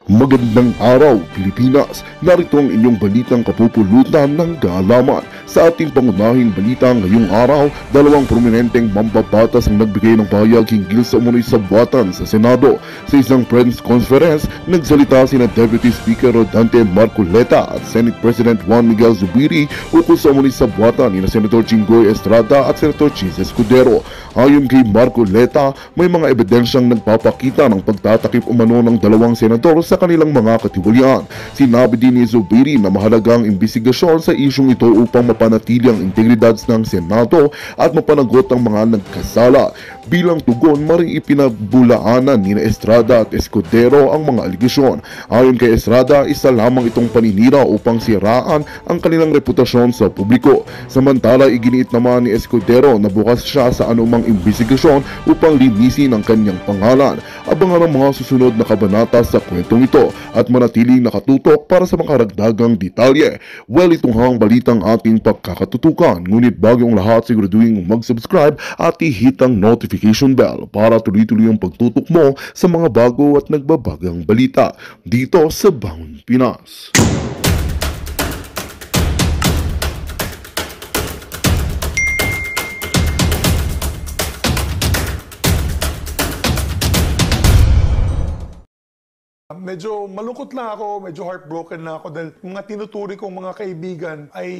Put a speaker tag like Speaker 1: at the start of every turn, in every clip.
Speaker 1: Magandang araw, Pilipinas! Narito ang inyong balitang kapupulutan ng kaalaman. Sa ating pangunahing balita ngayong araw, dalawang prominenteng mambabatas ang nagbigay ng pahayag hinggil sa umunoy sabwatan sa Senado. Sa isang press conference, nagsalita sina Deputy Speaker Rodante Marcoleta at Senate President Juan Miguel Zubiri ukol sa umunoy sabwatan ni Senator Jinggoy Estrada at Senator Chis Escudero. Ayon kay Marcoleta, may mga ebidensyang nagpapakita ng pagtatakip umano ng dalawang senador sa kanilang mga katiwalian. Sinabi din ni Zubiri na mahalagang imbestigasyon sa isyong ito upang mapanatili ang integridad ng Senado at mapanagot ang mga nagkasala. Bilang tugon, maring ipinagbulaanan ni Estrada at Escudero ang mga aligasyon. Ayon kay Estrada, isa lamang itong paninira upang siraan ang kanilang reputasyon sa publiko. Samantala, iginiit naman ni Escudero na bukas siya sa anumang imbestigasyon upang linisin ang kanyang pangalan. Abangan ang mga susunod na kabanata sa kwentong ito at manatiling nakatutok para sa mga karagdagang detalye. Well, itong hang balitang ating pagkakatutukan. Ngunit bago ang lahat, siguraduhin mag-subscribe at i-hit ang notification bell para tuloy-tuloy ang pagtutok mo sa mga bago at nagbabagang balita dito sa Bangon Pinas.
Speaker 2: Medyo malungkot na ako, medyo heartbroken na ako dahil mga tinuturi kong mga kaibigan ay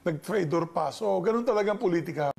Speaker 2: nag-traitor pa. So, ganun talagang politika.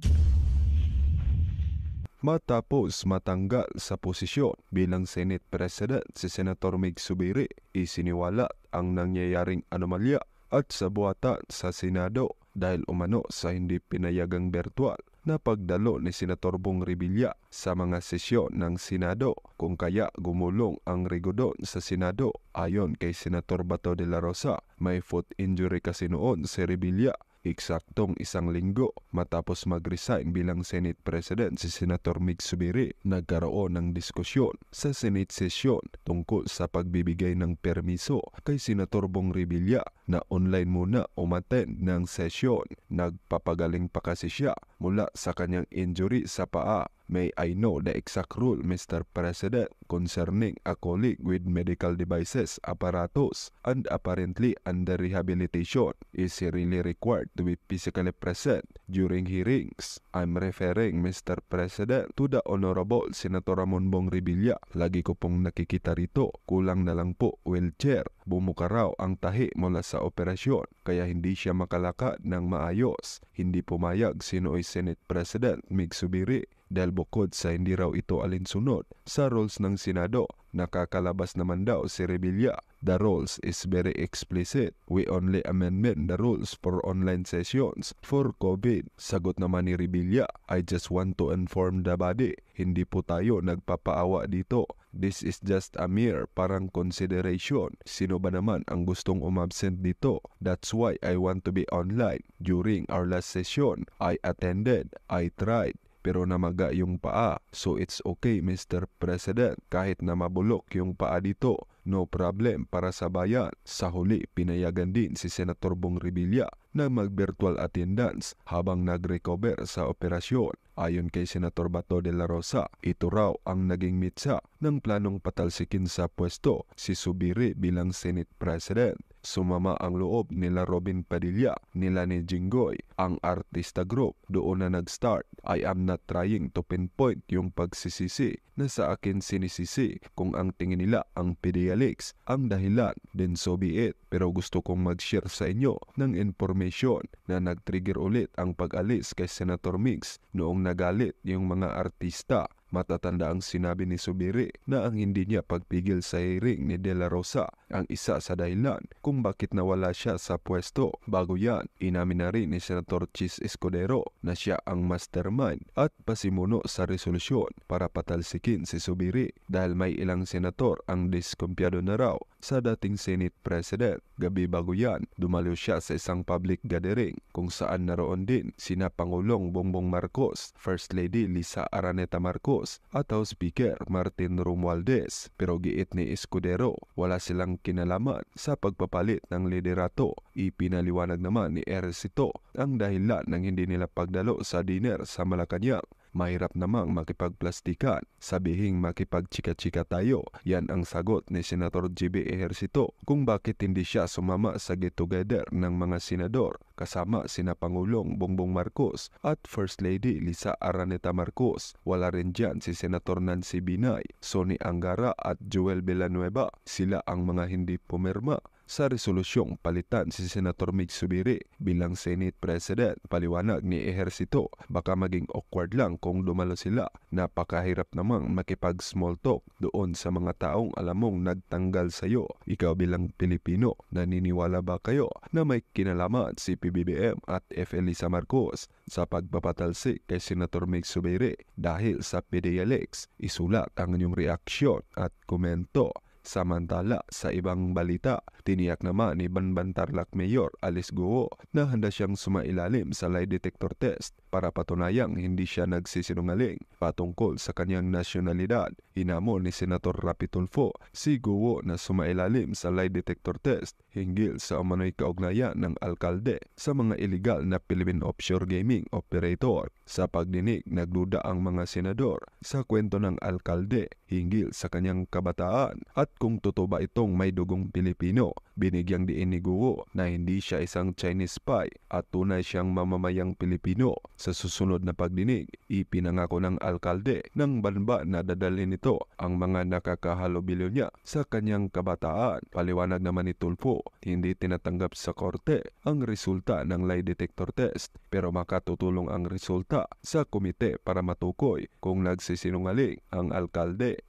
Speaker 3: Matapos matanggal sa posisyon bilang Senate President si Senator Mig Zubiri, isiniwalat ang nangyayaring anomalya at sabuatan sa Senado dahil umano sa hindi pinayagang virtual na pagdalo ni Senator Bong Revilla sa mga sesyon ng Senado kung kaya gumulong ang rigodon sa Senado. Ayon kay Senator Bato de la Rosa, may foot injury kasi noon si Revilla eksaktong isang linggo matapos mag-resign bilang Senate President si Senator Mig Zubiri. Nagkaroon ng diskusyon sa Senate session tungkol sa pagbibigay ng permiso kay Senator Bong Revilla na online muna umattend ng session. Nagpapagaling pa kasi siya mula sa kanyang injury sa paa. May I know the exact rule, Mr. President, concerning a colleague with medical devices, apparatus, and apparently under rehabilitation? Is he really required to be physically present during hearings? I'm referring, Mr. President, to the Honorable Senator Ramon Bong Revilla. Lagi ko pong nakikita rito, kulang na lang po wheelchair. Bumuka raw ang tahi mula sa operasyon, kaya hindi siya makalakad ng maayos. Hindi pumayag sinoy Senate President Mig Zubiri dahil bukod sa hindi raw ito alinsunod sa rules ng Senado, nakakalabas naman daw si Revilla. The rules is very explicit. We only amendment the rules for online sessions for COVID. Sagot naman ni Revilla, I just want to inform the body. Hindi po tayo nagpapaawa dito. This is just a mere parang consideration. Sino ba naman ang gustong umabsent dito? That's why I want to be online. During our last session, I attended, I tried, pero namaga yung paa. So it's okay, Mr. President. Kahit na mabulok yung paa dito, no problem para sa bayan. Sa huli, pinayagan din si Senator Bong Revilla na mag-virtual attendance habang nag-recover sa operasyon. Ayon kay Senator Bato de la Rosa, ito raw ang naging mitsa ng planong patalsikin sa pwesto si Zubiri bilang Senate President. Sumama ang loob nila Robin Padilla, nila ni Jinggoy, ang artista group. Doon na nag-start. I am not trying to pinpoint yung pagsisisi na sa akin sinisisi. Kung ang tingin nila ang PDLX ang dahilan, then so be it. Pero gusto kong mag-share sa inyo ng information na nag-trigger ulit ang pag-alis kay Senator Migs noong nagalit yung mga artista. Matatanda ang sinabi ni Zubiri na ang hindi niya pagpigil sa hearing ni De La Rosa ang isa sa dahilan kung bakit nawala siya sa pwesto. Bago yan, inamin na rin ni Senator Chis Escudero na siya ang mastermind at pasimuno sa resolusyon para patalsikin si Zubiri dahil may ilang senator ang diskumpiyado na raw sa dating Senate President. Gabi bago yan, dumalo siya sa isang public gathering kung saan naroon din sina Pangulong Bongbong Marcos, First Lady Lisa Araneta Marcos at House Speaker Martin Romualdez. Pero giit ni Escudero, wala silang kinalaman sa pagpapalit ng liderato. Ipinaliwanag naman ni Ejercito ang dahilan ng hindi nila pagdalo sa dinner sa Malacanang mahirap namang makipagplastikan. Sabihing makipagchika-chika tayo. Yan ang sagot ni Senator GB Ejercito kung bakit hindi siya sumama sa get-together ng mga senador kasama sina Pangulong Bongbong Marcos at First Lady Lisa Araneta Marcos. Wala rin dyan si Senator Nancy Binay, Sonny Angara at Joel Villanueva. Sila ang mga hindi pumirma sa resolusyong palitan si Senator Mig Zubiri bilang Senate President. Paliwanag ni Ejercito, baka maging awkward lang kung dumalo sila. Napakahirap namang makipag-small talk doon sa mga taong alam mong nagtanggal sa'yo. Ikaw bilang Pilipino, naniniwala ba kayo na may kinalaman si PBBM at F. Elisa Marcos sa pagpapatalsik kay Senator Mig Zubiri dahil sa PDLX? Isulat ang inyong reaksyon at komento. Samantala, sa ibang balita, tiniyak naman ni Banban Tarlac Mayor Alice Guo na handa siyang sumailalim sa lie detector test para patunayang hindi siya nagsisinungaling patungkol sa kanyang nasyonalidad. Hinamon ni Senator Rapi Tulfo si Guo na sumailalim sa lie detector test hinggil sa umano'y kaugnayan ng alkalde sa mga illegal na Philippine offshore gaming operator. Sa pagdinig, nagduda ang mga senador sa kwento ng alkalde hinggil sa kanyang kabataan at kung totoo ba itong may dugong Pilipino. Binigyang diin ni Guo na hindi siya isang Chinese spy at tunay siyang mamamayang Pilipino. Sa susunod na pagdinig, ipinangako ng alkalde ng Banban na dadalhin nito ang mga nakakahalubilo niya sa kanyang kabataan. Paliwanag naman ni Tulfo, hindi tinatanggap sa korte ang resulta ng lie detector test pero makatutulong ang resulta sa komite para matukoy kung nagsisinungaling ang alkalde.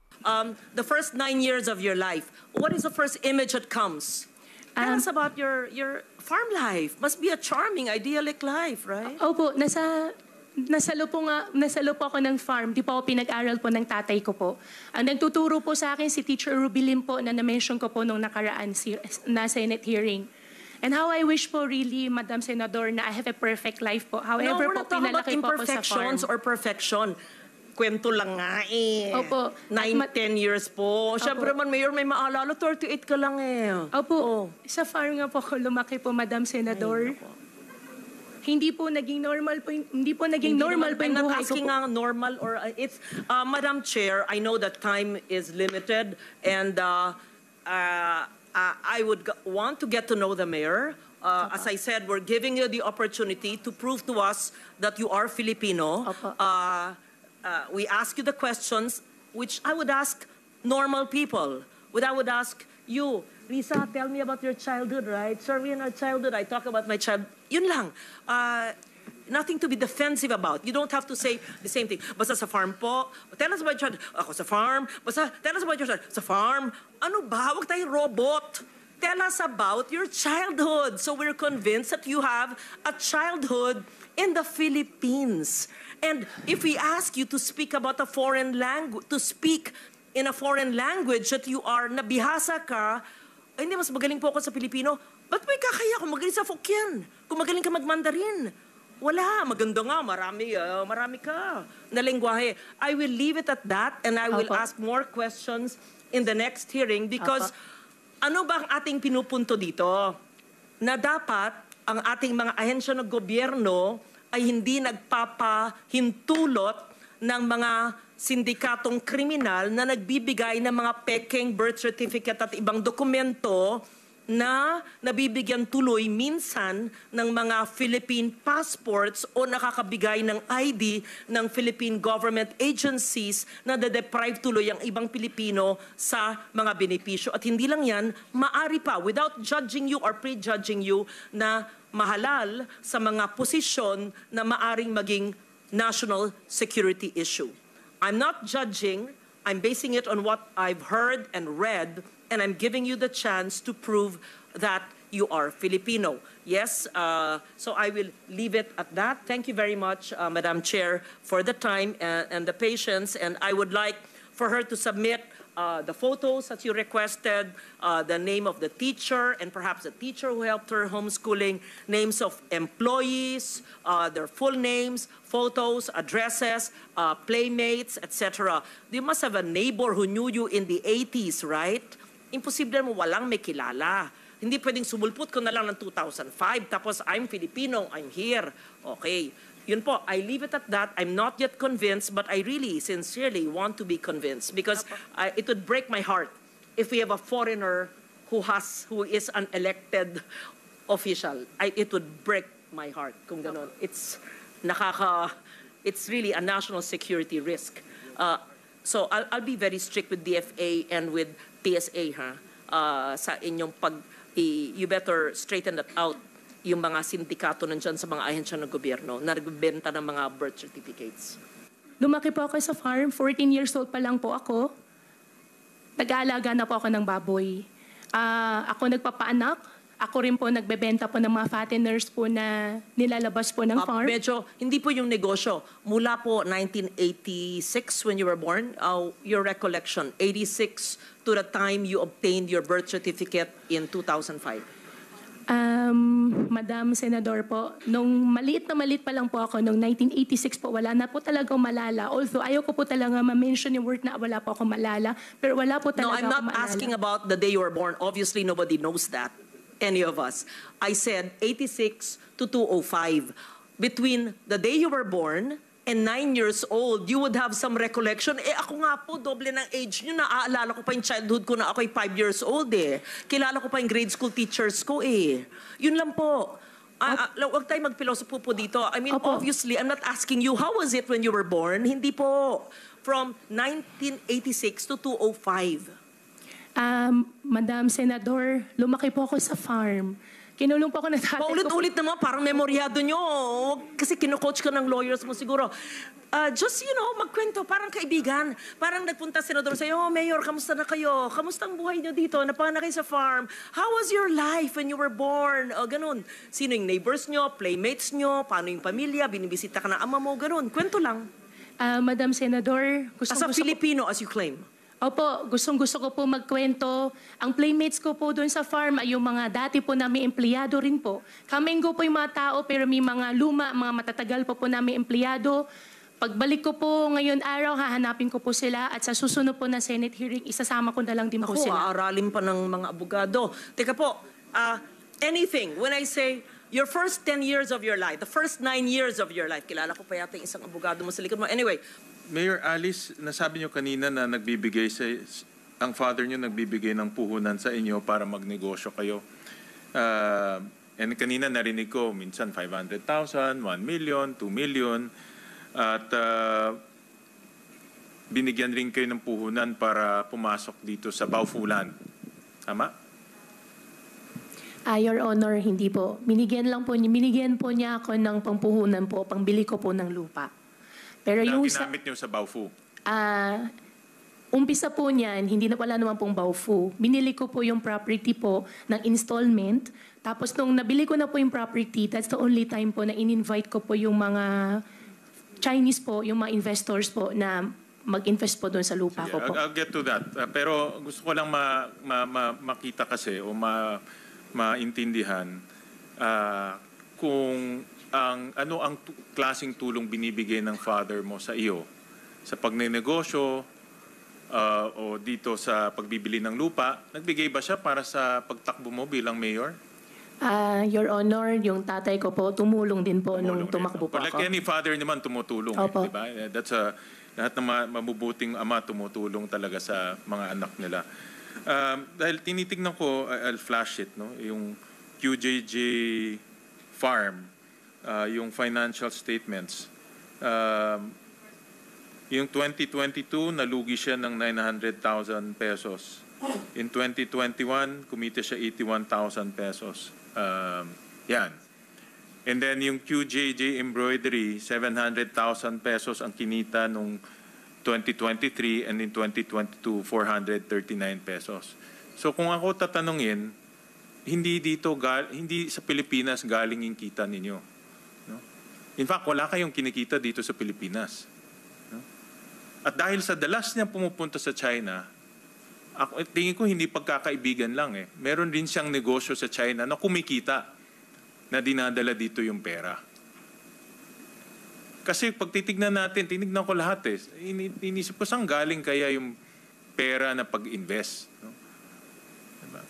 Speaker 4: The first 9 years of your life, what is the first image that comes? Tell us about your farm life. Must be a charming, idyllic life, right?
Speaker 5: Opo, nasalo po ako ng farm. Di po ako pinag-aral po ng tatay ko po. Ang nagtuturo po sa akin si Teacher Rubilin po na na-mention ko po nung nakaraan na Senate hearing. And how I wish po really, Madam Senador, na I have a perfect life po.
Speaker 4: No,
Speaker 5: However
Speaker 4: we're
Speaker 5: po,
Speaker 4: not talking about
Speaker 5: pinalaki po ako sa farm.
Speaker 4: imperfections or perfection. Kwento lang nga eh.
Speaker 5: Opo.
Speaker 4: 9-10 years po. Siyempre man, Mayor, may maalala, 38 ka lang eh.
Speaker 5: Opo, sa farm nga po ako lumaki po, Madam Senador. Hindi po naging normal po, hindi po naging normal po yung
Speaker 4: I'm not
Speaker 5: buhay ko
Speaker 4: asking
Speaker 5: po.
Speaker 4: normal or it's Madam Chair, I know that time is limited and I would want to get to know the mayor. As I said, we're giving you the opportunity to prove to us that you are Filipino.
Speaker 5: Opo.
Speaker 4: We ask you the questions which I would ask normal people. I would ask you, Risa, tell me about your childhood, right? Sir, in our childhood, I talk about my child. Yun lang. Nothing to be defensive about. You don't have to say the same thing. Basta sa farm po. Tell us about your child. Ako sa farm. Basta tell us about your child. Sa farm. Ano ba? Huwag tayong robot. Tell us about your childhood. So we're convinced that you have a childhood in the Philippines. And if we ask you to speak about a foreign language, to speak in a foreign language that you are nabihasa ka, ay hindi, mas magaling po ako sa Pilipino. Ba't may kakaya kung magaling sa Fokien? Kung magaling ka mag-Mandarin? Wala, maganda nga, marami ka na lengguwahe. I will leave it at that and I will ask more questions in the next hearing because ano ba ang ating pinupunto dito? Na dapat ang ating mga ahensya ng gobyerno ay hindi nagpapahintulot ng mga sindikatong kriminal na nagbibigay ng mga peking birth certificate at ibang dokumento na nabibigyan tuloy minsan ng mga Philippine passports o nakakabigay ng ID ng Philippine government agencies na de-deprive tuloy ang ibang Pilipino sa mga benepisyo. At hindi lang yan, maari pa, without judging you or prejudging you, na mahalal sa mga posisyon na maaring maging national security issue. I'm not judging, I'm basing it on what I've heard and read, and I'm giving you the chance to prove that you are Filipino. Yes, so I will leave it at that. Thank you very much, Madam Chair, for the time and the patience, and I would like for her to submit the photos that you requested, the name of the teacher, and perhaps the teacher who helped her homeschooling, names of employees, their full names, photos, addresses, playmates, etc. You must have a neighbor who knew you in the 80s, right? Imposible mo walang may kilala. Hindi pwedeng sumulpot ko na lang ng 2005, tapos I'm Filipino, I'm here. Okay. yun po, I leave it at that. I'm not yet convinced, but I really, sincerely want to be convinced because it would break my heart if we have a foreigner who is an elected official. It would break my heart kung ganon. It's really a national security risk. So I'll be very strict with DFA and with PSA sa inyong you better straighten that out yung mga sindikato nandyan sa mga ahensya ng gobyerno na nagbebenta ng mga birth certificates.
Speaker 5: Lumaki po ako sa farm. 14 years old pa lang po ako. Nag-aalaga na po ako ng baboy. Ako nagpapaanak. Ako rin po nagbebenta po ng mga fatteners po na nilalabas po ng farm.
Speaker 4: Medyo, hindi po yung negosyo. Mula po 1986 when you were born, your recollection, 86 to the time you obtained your birth certificate in 2005.
Speaker 5: Madam Senador po, nung maliit pa lang po ako, nung 1986 po, wala na po talagang malala. Although ayaw ko po talaga ma-mention yung word na wala po ako malala, pero wala po talaga
Speaker 4: No, I'm not
Speaker 5: ako malala.
Speaker 4: asking about the day you were born. Obviously, nobody knows that. Any of us. I said 86 to 205. Between the day you were born and 9 years old, you would have some recollection. Ako nga po, doble ng age nyo. Naaalala ko pa yung childhood ko na ako'y 5 years old Kilala ko pa yung grade school teachers ko Yun lang po. Huwag tayo magpilosopo po dito. I mean,
Speaker 5: Opo.
Speaker 4: obviously, I'm not asking you, how was it when you were born? Hindi po. From 1986 to 205.
Speaker 5: Madam Senador, lumaki po ako sa farm. Kinulong po ako ng tatay ko.
Speaker 4: Paulit-ulit naman, parang memoryado nyo. Kasi kino-coach ka ng lawyers mo siguro. Just, magkwento, parang kaibigan. Parang nagpunta senador sa'yo, Mayor, kamusta na kayo? Kamusta ang buhay nyo dito? Napanganak kayo sa farm. How was your life when you were born? Ganun. Sino yung neighbors nyo, playmates nyo, paano yung pamilya, binibisita ka ng ama mo, ganun. Kwento lang.
Speaker 5: Madam Senador,
Speaker 4: As a Filipino, as you claim.
Speaker 5: Opo, gustong-gusto ko po magkwento. Ang playmates ko po doon sa farm ay yung mga dati po namin empleyado rin po. Kamenggo po yung mga tao pero may mga luma, mga matatagal po namin empleyado. Pagbalik ko po ngayon araw, hahanapin ko po sila at sa susunod po na Senate hearing, isasama ko na lang din po sila.
Speaker 4: Aaralin pa ng mga abogado. Teka po, anything, when I say your first 10 years of your life, the first 9 years of your life, kilala ko pa yata yung isang abogado mo sa likod mo. Anyway,
Speaker 6: Mayor Alice, nasabi niyo kanina na ang father niyo nagbibigay ng puhunan sa inyo para magnegosyo kayo. And kanina narinig ko, minsan 500,000, 1 million, 2 million. At binigyan rin kayo ng puhunan para pumasok dito sa Baufulan. Tama?
Speaker 5: Your Honor, hindi po. Binigyan po niya ako ng pampuhunan po, pangbili ko po ng lupa. Pero
Speaker 6: Na
Speaker 5: yung
Speaker 6: ginamit niyo sa Baufu?
Speaker 5: umpisa po niyan, hindi na pala naman pong Baufu. Binili ko po yung property po ng installment. Tapos nung nabili ko na po yung property, that's the only time po na in-invite ko po yung mga Chinese po, yung mga investors po na mag-invest po doon sa lupa ko po.
Speaker 6: I'll get to that. Pero gusto ko lang makita kasi o maintindihan kung ano ang klaseng tulong binibigay ng father mo sa iyo sa pagnenegosyo o dito sa pagbibili ng lupa. Nagbigay ba siya para sa pagtakbo mo bilang mayor?
Speaker 5: Your Honor, yung tatay ko po, tumulong din po nung tumakbo po
Speaker 6: Like
Speaker 5: ako.
Speaker 6: any father naman tumutulong.
Speaker 5: Opo.
Speaker 6: Diba? That's lahat ng mabubuting ama tumutulong talaga sa mga anak nila. Dahil tinitignan ko, I'll flash it, no? Yung QJJ Farm, yung financial statements. Yung 2022, nalugi siya ng 900,000 pesos. In 2021, kumita siya 81,000 pesos. Yan. And then yung QJJ Embroidery, 700,000 pesos ang kinita nung 2023 and in 2022, 439 pesos. So kung ako tatanungin, hindi sa Pilipinas galing yung kita ninyo. No? In fact, wala kayong kinikita dito sa Pilipinas. No? At dahil sa dalas niya pumupunta sa China, tingin ko hindi pagkakaibigan lang eh. Meron din siyang negosyo sa China na kumikita na dinadala dito yung pera. Kasi pag titignan natin, tinignan ko lahat eh. Inisip ko saan galing kaya yung pera na pag-invest. No? Diba?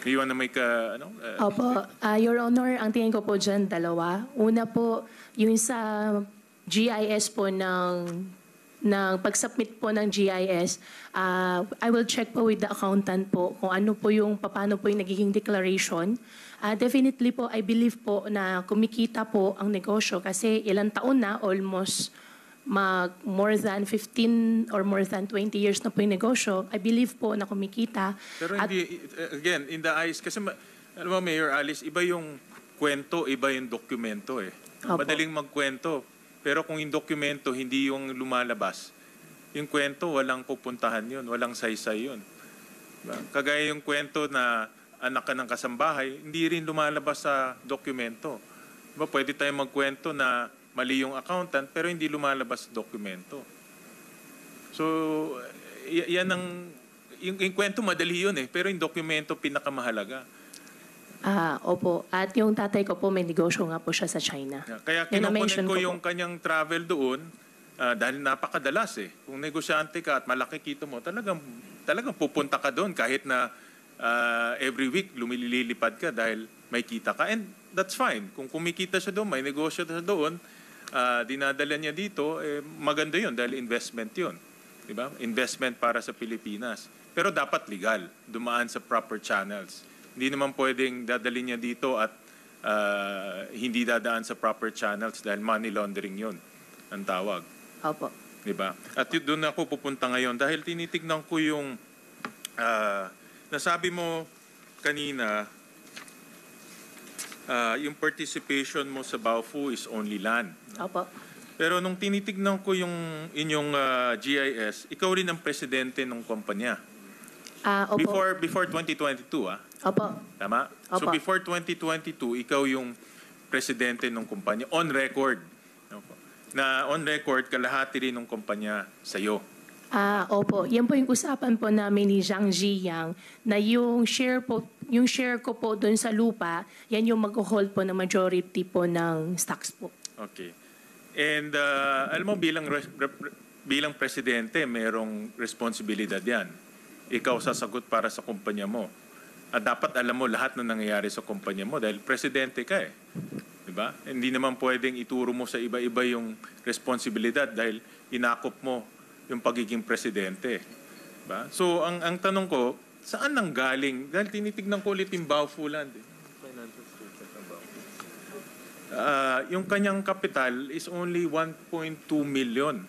Speaker 6: You wanna make a, ano?
Speaker 5: Opo, Your Honor, ang tingin ko po dyan, dalawa. Una po, yung sa GIS po ng pag-submit po ng GIS, I will check po with the accountant po kung ano po yung, paano po yung nagiging declaration. Definitely po, I believe po na kumikita po ang negosyo kasi ilang taon na, almost more than 15 or more than 20 years na po yung negosyo. I believe po na kumikita.
Speaker 6: Pero hindi, again, in the eyes, kasi alam mo, Mayor Alice, iba yung kwento, iba yung dokumento eh.
Speaker 5: Opo.
Speaker 6: Madaling magkwento. Pero kung yung dokumento, hindi yung lumalabas, yung kwento, walang pupuntahan yun, walang saysay yun. Diba? Kagaya yung kwento na anak ka ng kasambahay, hindi rin lumalabas sa dokumento. Diba? Pwede tayong magkwento na mali yung accountant, pero hindi lumalabas sa dokumento. So, yan ang, yung kwento madali yun eh, pero yung dokumento pinakamahalaga.
Speaker 5: Opo. At yung tatay ko po, may negosyo nga po siya sa China.
Speaker 6: Kaya
Speaker 5: Yun na-mention
Speaker 6: kinukunin ko
Speaker 5: po.
Speaker 6: yung kanyang travel doon dahil napakadalas eh. Kung negosyante ka at malaki kita mo, talagang pupunta ka doon kahit na every week lumililipad ka dahil may kita ka. And that's fine. Kung kumikita siya doon, may negosyo siya doon, dinadala niya dito, maganda yun dahil investment yun. Diba? Investment para sa Pilipinas. Pero dapat legal, dumaan sa proper channels. Hindi naman pwedeng dadalhin niya dito at hindi dadaan sa proper channels dahil money laundering yun ang tawag.
Speaker 5: Opo.
Speaker 6: Diba? At doon ako pupunta ngayon dahil tinitignan ko yung nasabi mo kanina, yung participation mo sa Baofu is only land.
Speaker 5: Opo.
Speaker 6: Pero nung tinitignan ko yung inyong GIS, ikaw rin ang presidente ng kumpanya.
Speaker 5: Opo.
Speaker 6: Before 2022,
Speaker 5: Opo.
Speaker 6: Tama? So
Speaker 5: Opo.
Speaker 6: before 2022, ikaw yung presidente ng kumpanya. On record. Opo. Na on record, kalahati rin ng kumpanya sa'yo.
Speaker 5: Opo. Yan po yung usapan po namin ni Zhang Ziyang na yung share ko po doon sa lupa, yan yung mag-hold po ng majority po ng stocks po.
Speaker 6: Okay. And alam mo, bilang presidente, merong responsibilidad yan. Ikaw sasagot para sa kumpanya mo. At dapat alam mo lahat na nangyayari sa kumpanya mo dahil presidente ka eh. Diba? Hindi naman pwedeng ituro mo sa iba-iba yung responsibilidad dahil inakop mo yung pagiging presidente. Diba? So, ang tanong ko, saan nang galing? Dahil tinitignan ko ulit yung Baofu Land. Financial statement ng Baofu. Yung kanyang capital is only 1.2 million.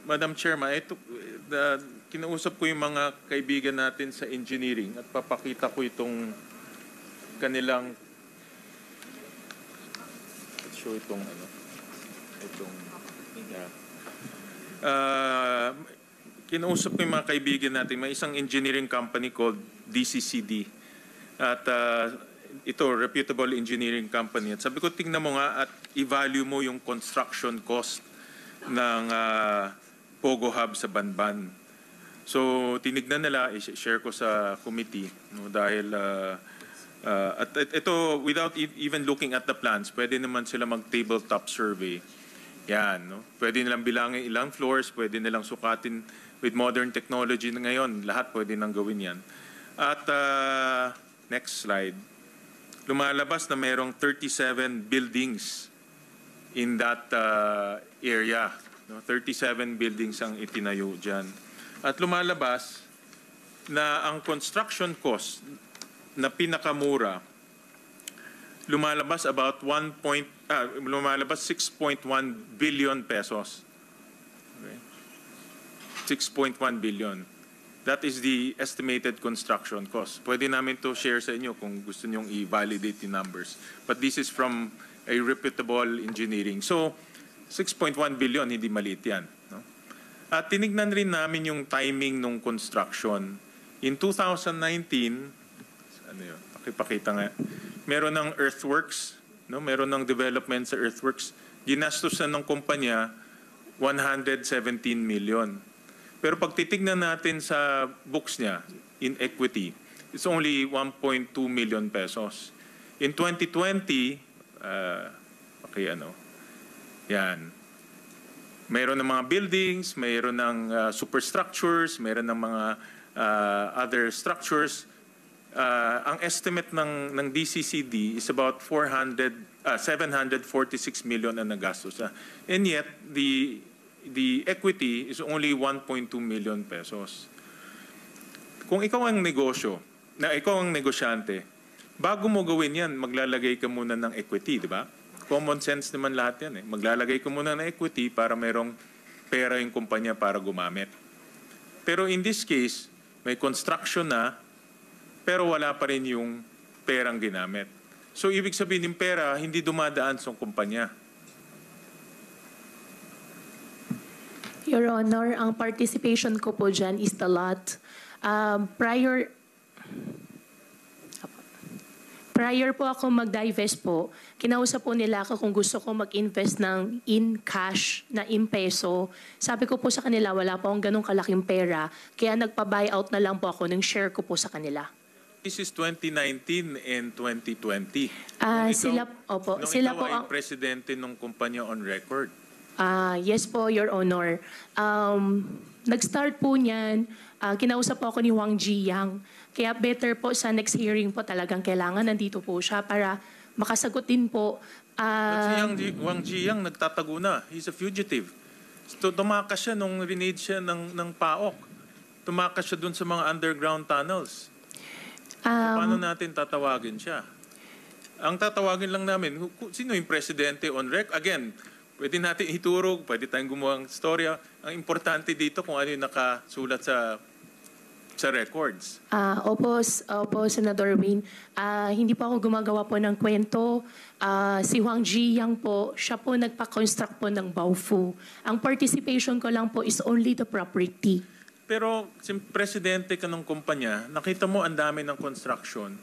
Speaker 6: Madam Chairman, kinausap ko yung mga kaibigan natin sa engineering at papakita ko itong kanilang let's show itong kinausap ko yung mga kaibigan natin, may isang engineering company called DCCD at ito, reputable engineering company. At sabi ko, tingnan mo nga at i-value mo yung construction cost ng Pogo Hub sa Banban. So, tinignan nila, i-share ko sa committee, no, dahil at ito, without even looking at the plans, pwede naman sila mag-tabletop survey. Yan, no? Pwede nilang bilangin ilang floors, pwede nilang sukatin with modern technology na ngayon, lahat pwede nang gawin yan. At next slide, lumalabas na mayroong 37 buildings in that area. No? 37 buildings ang itinayo dyan. At lumalabas na ang construction cost na pinakamura, lumalabas about 6.1 billion pesos. Okay? 6.1 billion. That is the estimated construction cost. Pwede namin to share sa inyo kung gusto nyong i-validate the numbers. But this is from a reputable engineering. So, 6.1 billion, hindi maliit yan. No? At tinignan rin namin yung timing ng construction. In 2019, ano yun? Pakipakita nga. Meron ng earthworks, no? Meron ng development sa earthworks. Ginastos na ng kumpanya 117 million. Pero pag titignan natin sa books niya, in equity, it's only 1.2 million pesos. In 2020, yan. mayroon ng mga buildings, mayroon ng superstructures, mayroon ng mga other structures. Ang estimate ng DCCD is about 746 million na nagastos. And yet, the equity is only 1.2 million pesos. Kung ikaw ang negosyo, ikaw ang negosyante, bago mo gawin yan, maglalagay ka muna ng equity, di ba? Common sense naman lahat yan. Maglalagay ka muna ng equity para mayroong pera yung kumpanya para gumamit. Pero in this case, may construction na, pero wala pa rin yung perang ginamit. So ibig sabihin yung pera, hindi dumadaan sa kumpanya.
Speaker 5: Your Honor, ang participation ko po dyan is the lot. Prior po ako mag-divest po, kinausap po nila ako kung gusto ko mag-invest ng in cash na in peso. Sabi ko po sa kanila, wala po akong ganong kalaking pera, kaya nagpa-buyout na lang po ako ng share ko po sa kanila.
Speaker 6: This is 2019 and 2020.
Speaker 5: Sila po
Speaker 6: ay presidente ng kumpanya on record.
Speaker 5: Yes po, Your Honor. Nag-start po niyan, kinausap po ako ni Wang Jiyang. Kaya better po sa next hearing po talagang kailangan nandito po siya para makasagot din po.
Speaker 6: But si Wang Jiyang nagtatago na. He's a fugitive. Tumakas siya nung rinade siya ng PAOK. Tumakas siya dun sa mga underground tunnels. Paano natin tatawagin siya? Ang tatawagin lang namin, sino yung presidente on record? Again, pwede natin iturog, pwede tayong gumawa ng storya. Ang importante dito kung ano yung nakasulat sa records.
Speaker 5: Opo, Senador Win. Hindi po ako gumagawa po ng kwento. Si Wang Jiyang po, siya po nagpa-construct po ng Baofu. Ang participation ko lang po is only the property.
Speaker 6: Pero, presidente ka ng kumpanya, nakita mo ang dami ng construction.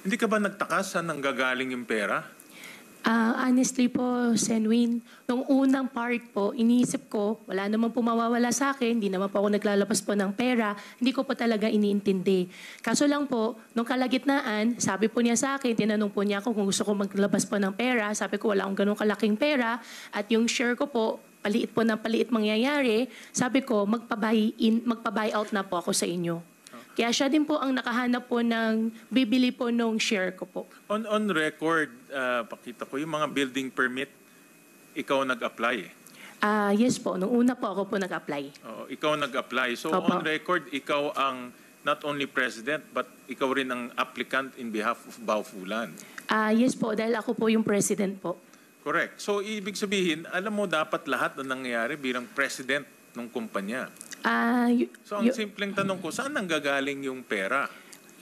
Speaker 6: Hindi ka ba nagtaka saan nanggagaling yung pera?
Speaker 5: Honestly po, Senwin, nung unang part po, iniisip ko, wala naman po mawawala sa akin, hindi naman po ako naglalabas po ng pera, hindi ko po talaga iniintindi. Kaso lang po, nung kalagitnaan, sabi po niya sa akin, tinanong po niya ako kung gusto ko maglabas po ng pera, sabi ko wala akong ganun kalaking pera, at yung share ko po, paliit po na paliit mangyayari, sabi ko, magpa-buy out na po ako sa inyo. Kaya siya din po ang nakahanap po ng bibili po nung share ko po.
Speaker 6: On record, pakita ko, yung mga building permit, ikaw nag-apply eh.
Speaker 5: Yes po, nung una po ako po nag-apply.
Speaker 6: Ikaw nag-apply. So
Speaker 5: Opo.
Speaker 6: on record, ikaw ang not only president, but ikaw rin ang applicant in behalf of Baofulan.
Speaker 5: Yes po, dahil ako po yung president po.
Speaker 6: Correct. So ibig sabihin, alam mo dapat lahat na nangyayari bilang president ng kumpanya. So ang simpleng tanong ko, saan nanggagaling yung pera?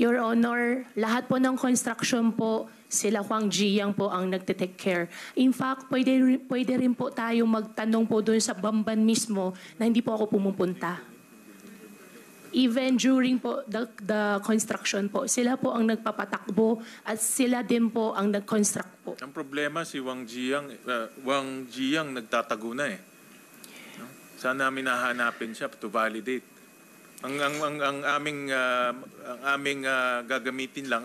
Speaker 5: Your Honor, lahat po ng construction po, sila Wang Jiyang po ang nagte-take care. In fact, pwede rin po tayo magtanong po doon sa Bamban mismo na hindi po ako pumupunta. Even during po the construction po, sila po ang nagpapatakbo at sila din po ang nag-construct po.
Speaker 6: Ang problema si Wang Jiyang nagtatago na eh. Saan namin nahanapin siya to validate? Ang aming gagamitin lang.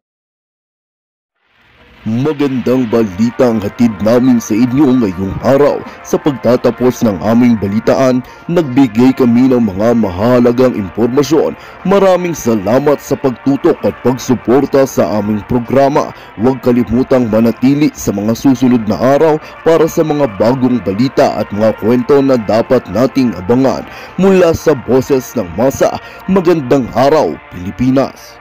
Speaker 1: Magandang balita ang hatid namin sa inyo ngayong araw. Sa pagtatapos ng aming balitaan, nagbigay kami ng mga mahalagang impormasyon. Maraming salamat sa pagtutok at pagsuporta sa aming programa. Huwag kalimutang manatili sa mga susunod na araw para sa mga bagong balita at mga kwento na dapat nating abangan. Mula sa Boses ng Masa, magandang araw, Pilipinas!